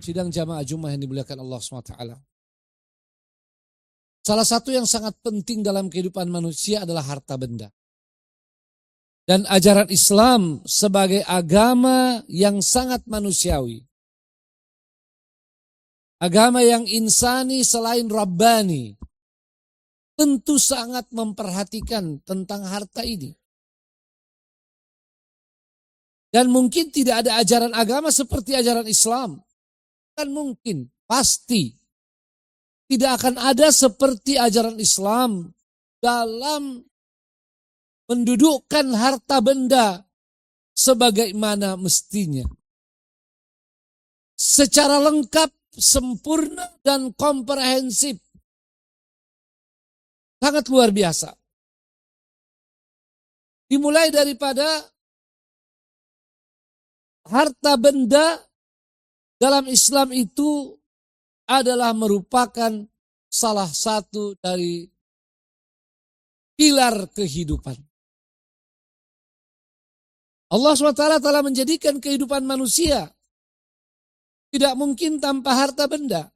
sidang jamaah Jumat yang dimuliakan Allah SWT. Salah satu yang sangat penting dalam kehidupan manusia adalah harta benda. Dan ajaran Islam sebagai agama yang sangat manusiawi. Agama yang insani selain Rabbani. Tentu sangat memperhatikan tentang harta ini. Dan mungkin tidak ada ajaran agama seperti ajaran Islam. Kan mungkin, pasti. Tidak akan ada seperti ajaran Islam dalam mendudukkan harta benda sebagaimana mestinya. Secara lengkap, sempurna, dan komprehensif. Sangat luar biasa. Dimulai daripada harta benda dalam Islam itu adalah merupakan salah satu dari pilar kehidupan. Allah SWT telah menjadikan kehidupan manusia tidak mungkin tanpa harta benda.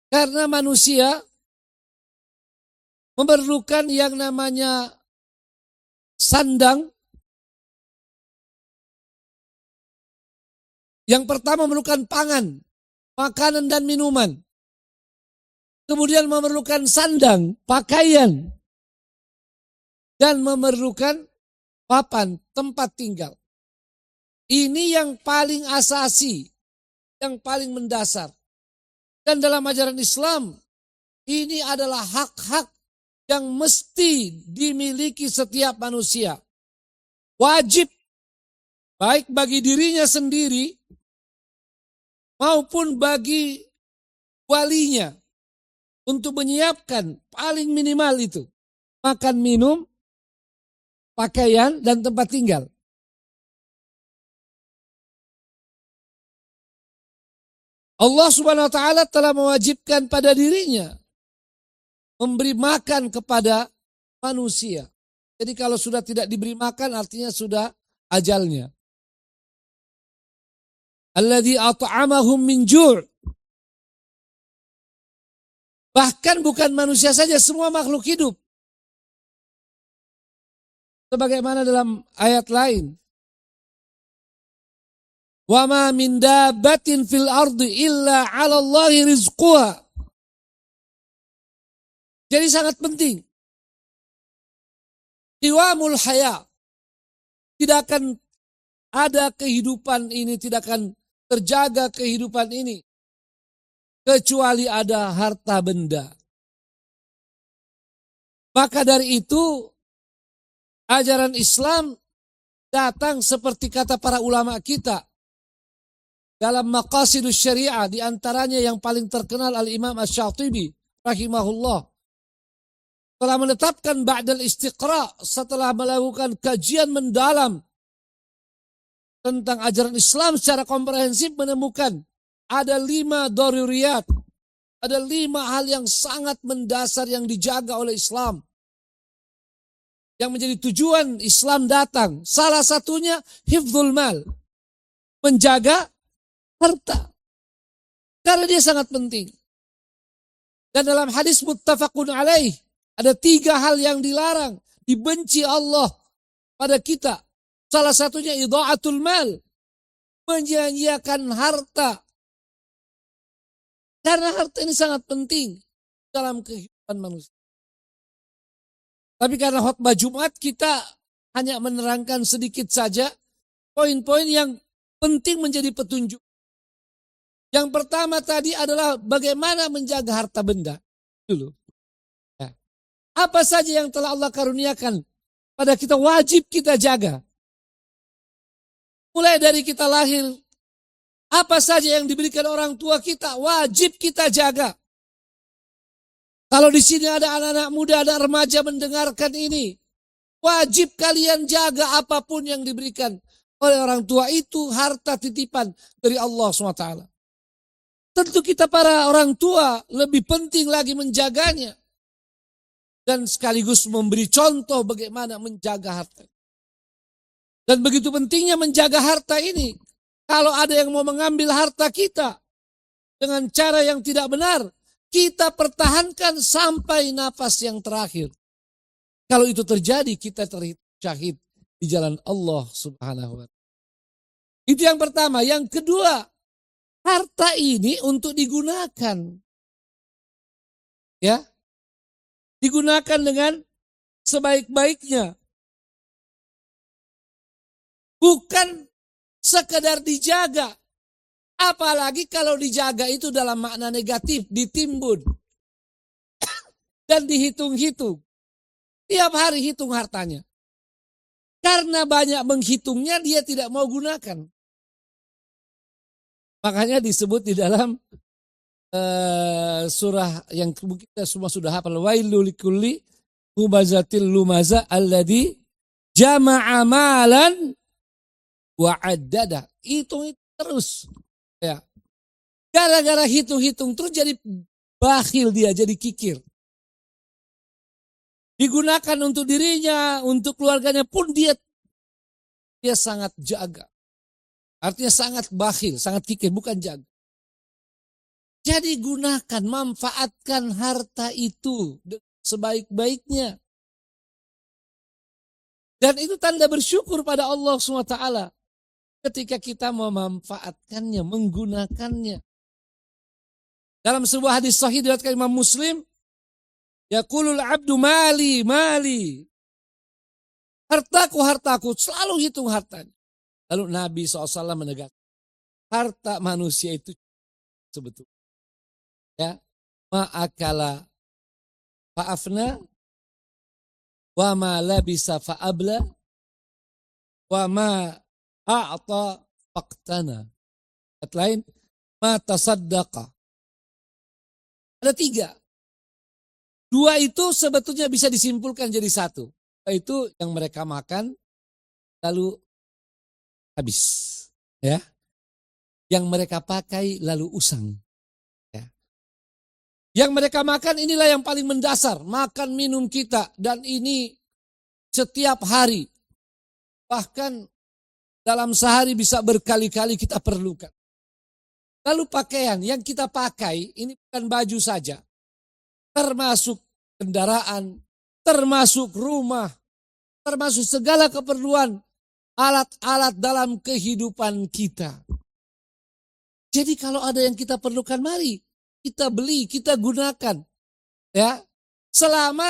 Karena manusia memerlukan yang namanya sandang. Yang pertama memerlukan pangan, makanan dan minuman. Kemudian memerlukan sandang, pakaian. Dan memerlukan papan, tempat tinggal. Ini yang paling asasi, yang paling mendasar. Dan dalam ajaran Islam, ini adalah hak-hak yang mesti dimiliki setiap manusia. Wajib, baik bagi dirinya sendiri, maupun bagi walinya, untuk menyiapkan paling minimal itu. Makan, minum, pakaian, dan tempat tinggal. Allah Subhanahu wa ta'ala telah mewajibkan pada dirinya memberi makan kepada manusia. Jadi kalau sudah tidak diberi makan artinya sudah ajalnya. Alladzi at'amahum min ju'. Bahkan bukan manusia saja, semua makhluk hidup. Sebagaimana dalam ayat lain. Wa ma min dabbatin fil ardi illa 'ala Allahi rizquha. Jadi sangat penting. Qiwamul haya. Tidak akan ada kehidupan ini, tidak akan terjaga kehidupan ini. Kecuali ada harta benda. Maka dari itu, ajaran Islam datang seperti kata para ulama kita. Dalam maqasidus syariah, diantaranya yang paling terkenal Al-Imam Asy-Syatibi rahimahullah. Telah menetapkan ba'dal istiqra, setelah melakukan kajian mendalam tentang ajaran Islam secara komprehensif, menemukan ada 5 daruriyat, ada 5 hal yang sangat mendasar yang dijaga oleh Islam, yang menjadi tujuan Islam datang. Salah satunya hifdzul mal, menjaga harta, karena dia sangat penting. Dan dalam hadis muttafaqun alaih, ada 3 hal yang dilarang, dibenci Allah pada kita. Salah satunya idha'atul mal, menyia-nyiakan harta. Karena harta ini sangat penting dalam kehidupan manusia. Tapi karena khutbah Jumat kita hanya menerangkan sedikit saja poin-poin yang penting menjadi petunjuk. Yang pertama tadi adalah bagaimana menjaga harta benda dulu. Ya. Apa saja yang telah Allah karuniakan pada kita wajib kita jaga. Mulai dari kita lahir, apa saja yang diberikan orang tua kita wajib kita jaga. Kalau di sini ada anak-anak muda, ada remaja mendengarkan ini, wajib kalian jaga apapun yang diberikan oleh orang tua, itu harta titipan dari Allah SWT. Tentu kita para orang tua lebih penting lagi menjaganya. Dan sekaligus memberi contoh bagaimana menjaga harta. Dan begitu pentingnya menjaga harta ini. Kalau ada yang mau mengambil harta kita dengan cara yang tidak benar, kita pertahankan sampai nafas yang terakhir. Kalau itu terjadi, kita terhitung syahid di jalan Allah Subhanahu wa ta'ala. Itu yang pertama. Yang kedua, harta ini untuk digunakan. Ya. Digunakan dengan sebaik-baiknya. Bukan sekedar dijaga. Apalagi kalau dijaga itu dalam makna negatif, ditimbun. Dan dihitung-hitung. Tiap hari hitung hartanya. Karena banyak menghitungnya, dia tidak mau gunakan. Makanya disebut di dalam surah yang kita semua sudah hafal. Wailul likulli humazatil lumaza alladzi jama'a malan wa addada. Hitung terus. Ya. Gara-gara hitung-hitung terus jadi bakhil dia, jadi kikir. Digunakan untuk dirinya, untuk keluarganya pun dia sangat jaga. Artinya sangat bakhil, sangat kikir, bukan jaga. Jadi gunakan, manfaatkan harta itu sebaik-baiknya. Dan itu tanda bersyukur pada Allah SWT. Ketika kita memanfaatkannya, menggunakannya. Dalam sebuah hadis sahih diriwayatkan Imam Muslim, yaqulul abdu mali, mali. Hartaku, hartaku, selalu hitung hartanya. Lalu Nabi SAW menegaskan, harta manusia itu sebetulnya. Ya, ma'akala fa'afna, wa ma labisa fa'abla, wa ma a'ta faqtana. Kata lain, ma tasaddaqa. Ada 3. 2 itu sebetulnya bisa disimpulkan jadi 1. Yaitu yang mereka makan, lalu habis, ya. Yang mereka pakai lalu usang, ya. Yang mereka makan inilah yang paling mendasar, makan minum kita, dan ini setiap hari, bahkan dalam sehari bisa berkali-kali kita perlukan. Lalu pakaian yang kita pakai ini bukan baju saja, termasuk kendaraan, termasuk rumah, termasuk segala keperluan alat-alat dalam kehidupan kita. Jadi kalau ada yang kita perlukan, mari kita beli, kita gunakan. Ya, selama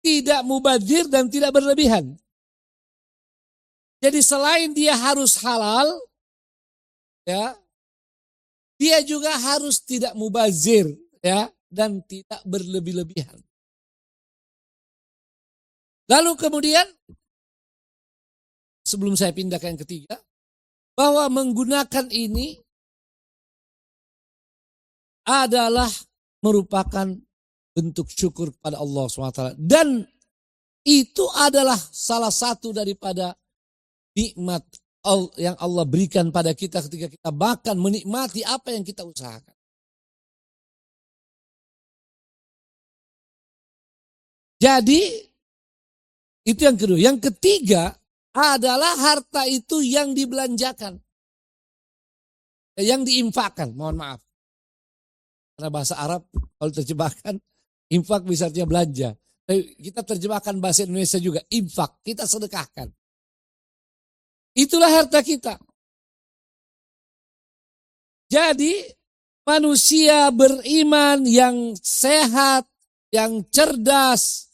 tidak mubadzir dan tidak berlebihan. Jadi selain dia harus halal, ya, dia juga harus tidak mubadzir, ya, dan tidak berlebih-lebihan. Lalu kemudian, sebelum saya pindah ke yang ketiga, bahwa menggunakan ini adalah merupakan bentuk syukur kepada Allah SWT. Dan itu adalah salah satu daripada nikmat yang Allah berikan pada kita ketika kita makan, menikmati apa yang kita usahakan. Jadi, itu yang kedua. Yang ketiga adalah harta itu yang dibelanjakan. Yang diinfakkan, mohon maaf. Karena bahasa Arab, kalau terjemahkan, infak bisa artinya belanja. Tapi kita terjemahkan bahasa Indonesia juga, infak, kita sedekahkan. Itulah harta kita. Jadi, manusia beriman yang sehat, yang cerdas,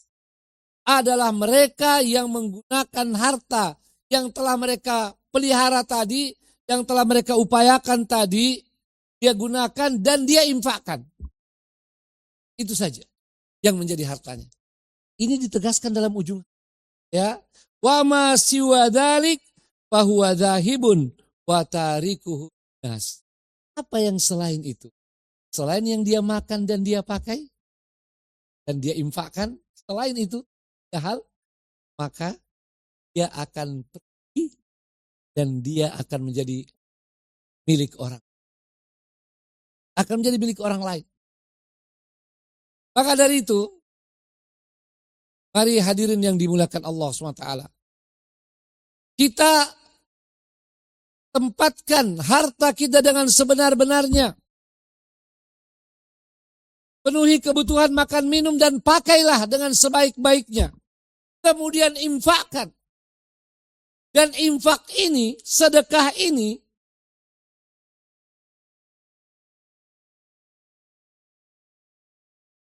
adalah mereka yang menggunakan harta yang telah mereka pelihara tadi, yang telah mereka upayakan tadi, dia gunakan dan dia infakkan. Itu saja yang menjadi hartanya. Ini ditegaskan dalam ujung. Ya, wa ma siwa dzalik fa huwa dzahibun wa tarikuhu nas. Apa yang selain itu? Selain yang dia makan dan dia pakai dan dia infakkan, selain itu hal, maka dia akan pergi dan dia akan menjadi milik orang. Akan menjadi milik orang lain. Maka dari itu, mari hadirin yang dimuliakan Allah SWT. Kita tempatkan harta kita dengan sebenar-benarnya. Penuhi kebutuhan makan minum dan pakailah dengan sebaik-baiknya. Kemudian infakkan. Dan infak ini, sedekah ini,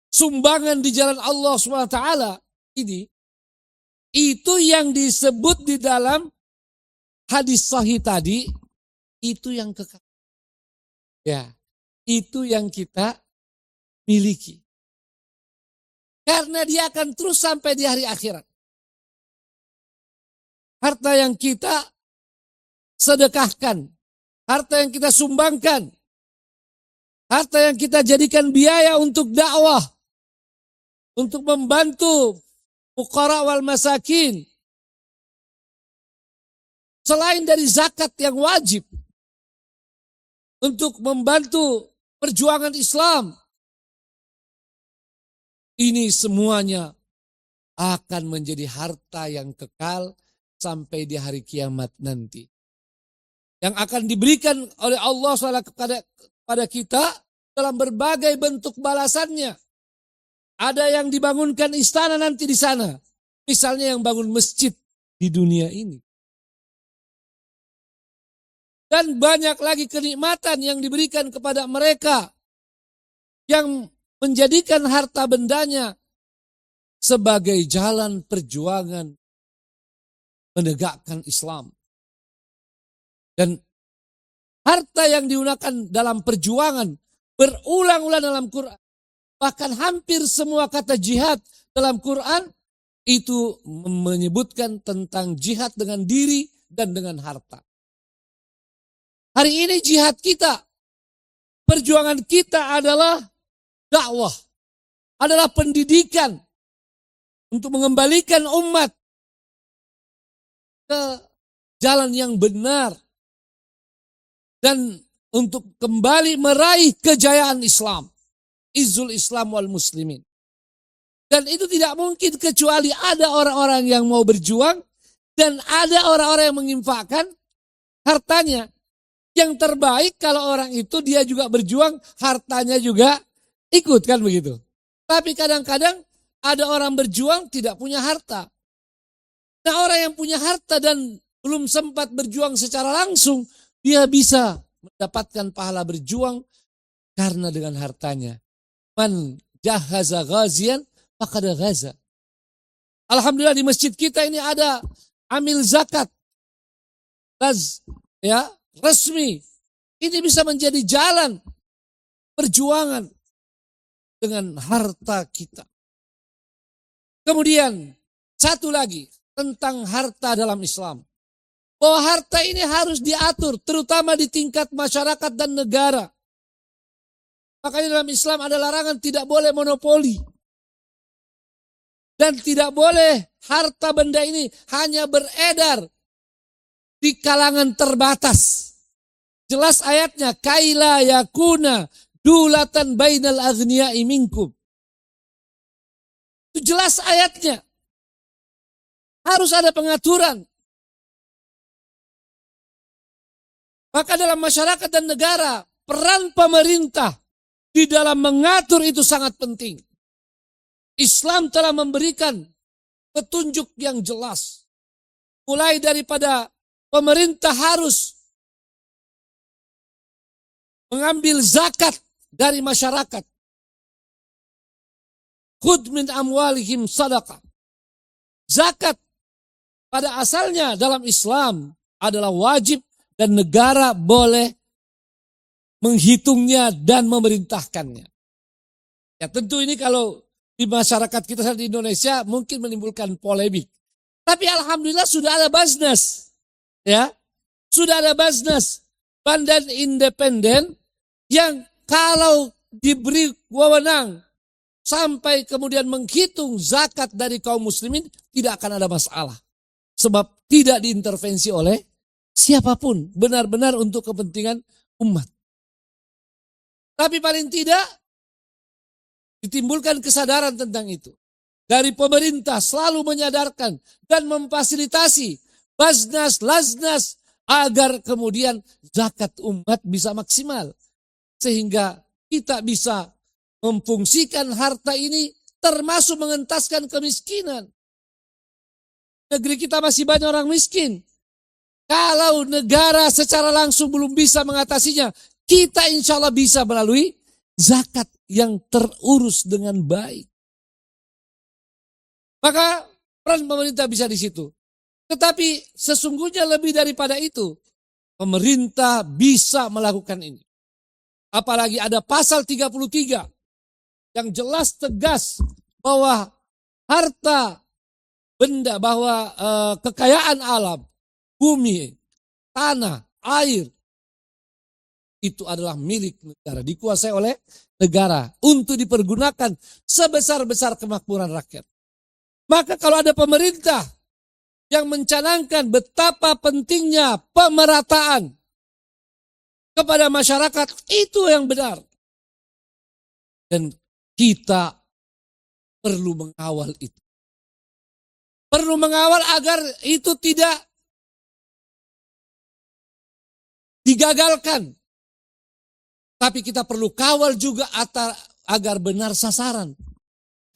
sumbangan di jalan Allah SWT ini, itu yang disebut di dalam hadis sahih tadi, itu yang kekal. Ya, itu yang kita miliki. Karena dia akan terus sampai di hari akhirat. Harta yang kita sedekahkan, harta yang kita sumbangkan, harta yang kita jadikan biaya untuk dakwah, untuk membantu fuqara wal masakin. Selain dari zakat yang wajib untuk membantu perjuangan Islam, ini semuanya akan menjadi harta yang kekal sampai di hari kiamat nanti. Yang akan diberikan oleh Allah SWT kepada kita dalam berbagai bentuk balasannya. Ada yang dibangunkan istana nanti di sana. Misalnya yang bangun masjid di dunia ini. Dan banyak lagi kenikmatan yang diberikan kepada mereka yang menjadikan harta bendanya sebagai jalan perjuangan menegakkan Islam. Dan harta yang digunakan dalam perjuangan berulang-ulang dalam Quran. Bahkan hampir semua kata jihad dalam Quran itu menyebutkan tentang jihad dengan diri dan dengan harta. Hari ini jihad kita, perjuangan kita adalah dakwah, adalah pendidikan untuk mengembalikan umat ke jalan yang benar dan untuk kembali meraih kejayaan Islam, izzul Islam wal muslimin. Dan itu tidak mungkin kecuali ada orang-orang yang mau berjuang dan ada orang-orang yang menginfakkan hartanya. Yang terbaik kalau orang itu dia juga berjuang, hartanya juga ikut, kan begitu. Tapi kadang-kadang ada orang berjuang tidak punya harta. Nah, orang yang punya harta dan belum sempat berjuang secara langsung, dia bisa mendapatkan pahala berjuang karena dengan hartanya. Man jahaza ghazian faqad ghaza. Alhamdulillah di masjid kita ini ada amil zakat. Resmi. Ini bisa menjadi jalan perjuangan dengan harta kita. Kemudian satu lagi tentang harta dalam Islam. Bahwa harta ini harus diatur terutama di tingkat masyarakat dan negara. Makanya dalam Islam ada larangan tidak boleh monopoli. Dan tidak boleh harta benda ini hanya beredar di kalangan terbatas. Jelas ayatnya, kaila yakuna dulatan bainal aghniya'i minkum. Itu jelas ayatnya. Harus ada pengaturan. Maka dalam masyarakat dan negara, peran pemerintah di dalam mengatur itu sangat penting. Islam telah memberikan petunjuk yang jelas. Mulai daripada pemerintah harus mengambil zakat dari masyarakat. Khudh min amwalihim sadaqah. Zakat pada asalnya dalam Islam adalah wajib dan negara boleh menghitungnya dan memerintahkannya. Ya tentu ini kalau di masyarakat kita di Indonesia mungkin menimbulkan polemik. Tapi alhamdulillah sudah ada Basnas. Ya, sudah ada Basnas, badan independen yang kalau diberi wewenang sampai kemudian menghitung zakat dari kaum muslimin tidak akan ada masalah. Sebab tidak diintervensi oleh siapapun, benar-benar untuk kepentingan umat. Tapi paling tidak ditimbulkan kesadaran tentang itu. Dari pemerintah selalu menyadarkan dan memfasilitasi Basnas, Lasnas, agar kemudian zakat umat bisa maksimal. Sehingga kita bisa memfungsikan harta ini termasuk mengentaskan kemiskinan. Negeri kita masih banyak orang miskin. Kalau negara secara langsung belum bisa mengatasinya, kita insya Allah bisa melalui zakat yang terurus dengan baik. Maka peran pemerintah bisa di situ. Tetapi sesungguhnya lebih daripada itu, pemerintah bisa melakukan ini. Apalagi ada pasal 33 yang jelas tegas bahwa harta benda, bahwa kekayaan alam, bumi, tanah, air, itu adalah milik negara, dikuasai oleh negara untuk dipergunakan sebesar-besar kemakmuran rakyat. Maka kalau ada pemerintah yang mencanangkan betapa pentingnya pemerataan kepada masyarakat, itu yang benar. Dan kita perlu mengawal itu. Perlu mengawal agar itu tidak digagalkan. Tapi kita perlu kawal juga agar benar sasaran.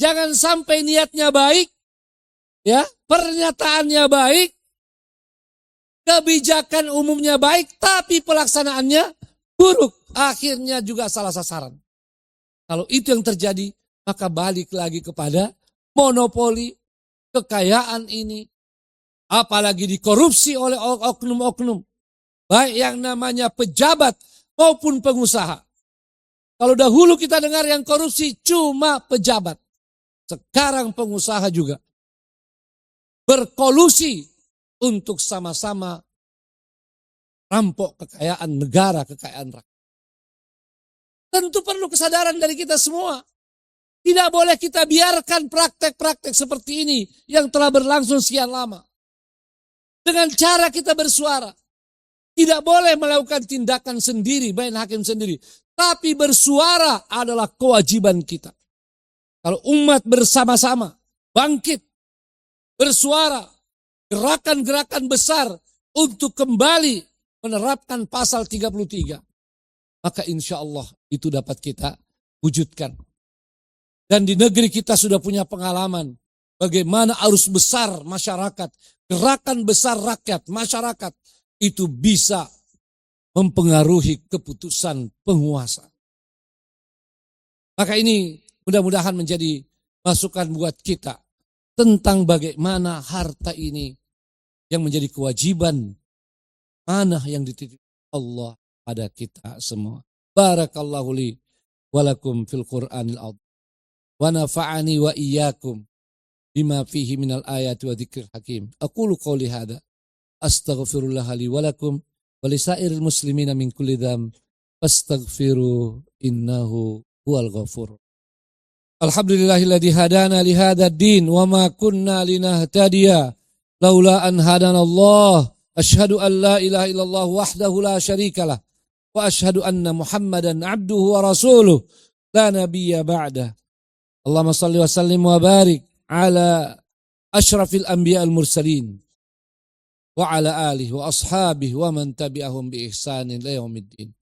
Jangan sampai niatnya baik, ya, pernyataannya baik, kebijakan umumnya baik, tapi pelaksanaannya buruk. Akhirnya juga salah sasaran. Kalau itu yang terjadi, maka balik lagi kepada monopoli kekayaan ini. Apalagi dikorupsi oleh oknum-oknum. Baik yang namanya pejabat maupun pengusaha. Kalau dahulu kita dengar yang korupsi cuma pejabat. Sekarang pengusaha juga berkolusi untuk sama-sama rampok kekayaan negara, kekayaan rakyat. Tentu perlu kesadaran dari kita semua. Tidak boleh kita biarkan praktek-praktek seperti ini yang telah berlangsung sekian lama. Dengan cara kita bersuara. Tidak boleh melakukan tindakan sendiri, main hakim sendiri. Tapi bersuara adalah kewajiban kita. Kalau umat bersama-sama bangkit, bersuara, gerakan-gerakan besar untuk kembali menerapkan pasal 33. Maka insya Allah itu dapat kita wujudkan. Dan di negeri kita sudah punya pengalaman bagaimana arus besar masyarakat, gerakan besar rakyat, masyarakat itu bisa mempengaruhi keputusan penguasa. Maka ini mudah-mudahan menjadi masukan buat kita tentang bagaimana harta ini yang menjadi kewajiban, mana yang dititipkan Allah pada kita semua. Barakallahu li walakum fil Qur'anil azim. Wa nafa'ani wa iyyakum bima fihi minal ayati wa dzikril hakim. Aqulu qouli hadza astaghfirullah li wa lakum wa lisairil muslimina min kulli dzamb fastaghfiru innahu huwal ghafur. Alhamdulillahilladzi hadana li hadzal din wa ma kunna linahtadiya laula an hadanallah. Asyhadu an la ilaha illallah wahdahu la syarikalah wa asyhadu anna Muhammadan abduhu wa rasuluh la nabiyya ba'dah. Allahumma salli wa sallim wa barik ala asyrafil anbiya al-mursalin wa ala alihi wa ashabihi wa man tabi'ahum bi ihsanin ila yaumiddin.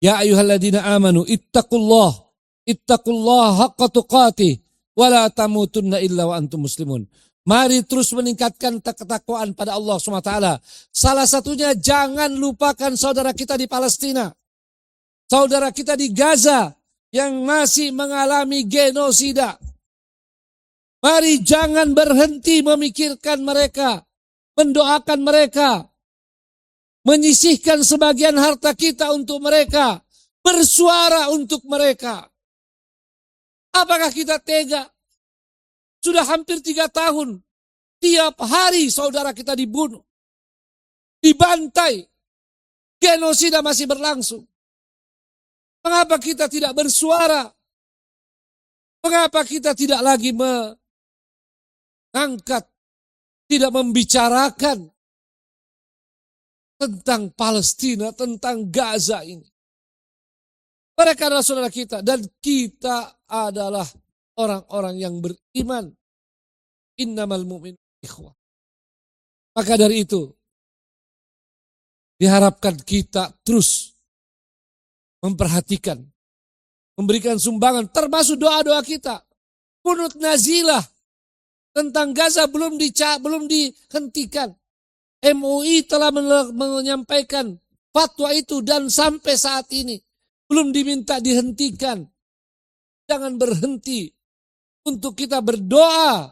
Ya ayyuhalladzina amanu ittaqullaha haqqa tuqatih wa la tamutunna illa wa antum muslimun. Mari terus meningkatkan ketakwaan pada Allah SWT. Salah satunya jangan lupakan saudara kita di Palestina. Saudara kita di Gaza yang masih mengalami genosida. Mari jangan berhenti memikirkan mereka, mendoakan mereka, menyisihkan sebagian harta kita untuk mereka, bersuara untuk mereka. Apakah kita tega? Sudah hampir 3 tahun, tiap hari saudara kita dibunuh, dibantai, genosida masih berlangsung. Mengapa kita tidak bersuara? Mengapa kita tidak lagi mengangkat, tidak membicarakan tentang Palestina, tentang Gaza ini? Mereka adalah saudara kita dan kita adalah orang-orang yang beriman. Innamal mu'min ikhwah. Maka dari itu, Diharapkan kita terus memperhatikan, memberikan sumbangan, termasuk doa-doa kita. Kunut nazilah tentang Gaza belum dihentikan. MUI telah menyampaikan fatwa itu dan sampai saat ini belum diminta dihentikan. Jangan berhenti untuk kita berdoa,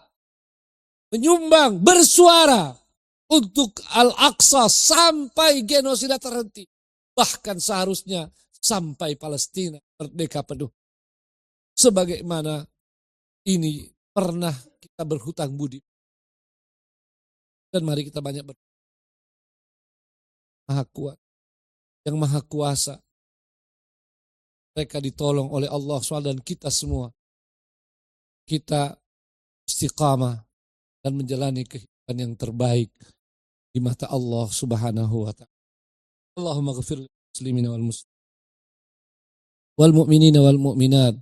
menyumbang, bersuara untuk Al-Aqsa sampai genosida terhenti. Bahkan seharusnya sampai Palestina merdeka penuh. Sebagaimana ini pernah kita berhutang budi. Dan mari kita banyak berdoa. Maha kuat, yang maha kuasa. Mereka ditolong oleh Allah SWT dan kita semua. Kita istiqamah dan menjalani kehidupan yang terbaik di mata Allah Subhanahu wa ta'ala. Allahumma ghafir lil muslimina wal muslimin wal mu'minina wal mu'minat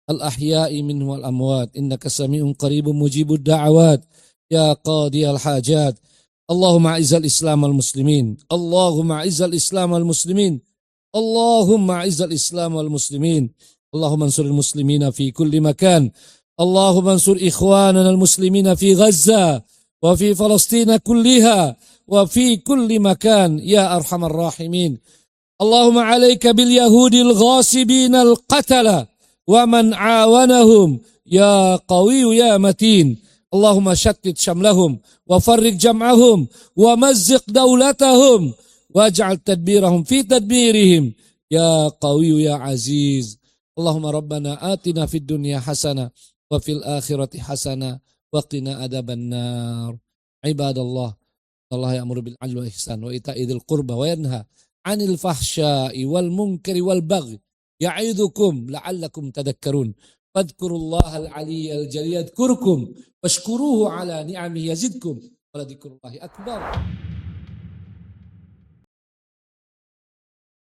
al ahya'i minhum wal amwat innaka sami'un qaribun mujibud da'awat ya qadiyal hajat. Allahumma a'izzal islam wal muslimin, Allahumma a'izzal islam wal muslimin, Allahumma a'izzal islam wal muslimin, Allahumma ansuril muslimina fi kulli makan, Allahumma ansur ikhwanana al muslimina fi Gaza wa fi Palestina kulliha wa fi kulli makan ya arhamar rahimin. Allahumma alayka bil yahudil ghasibin al qatala wa man awanahum ya qawiyyu ya matin. Allahumma shattit shamlahum wa farriq jam'ahum wa mazziq dawlatahum waj'al tadbirahum fi tadbirihim ya qawiyyu ya aziz. Allahumma rabbana atina fid dunya hasanah wa fil akhirati hasanah wa qina adzaban nar. Ibadallah, Allah ya'muru bil 'adli wal ihsan wa ita'i dzil qurba wa yanha 'anil fahsya'i wal munkari wal baghi ya'idzukum la'allakum tadhakkarun. Fadhkurullahal 'aliyyal jalil yadhkurkum washkuruhu 'ala ni'amihi yazidkum wa la dzikrullahi akbar.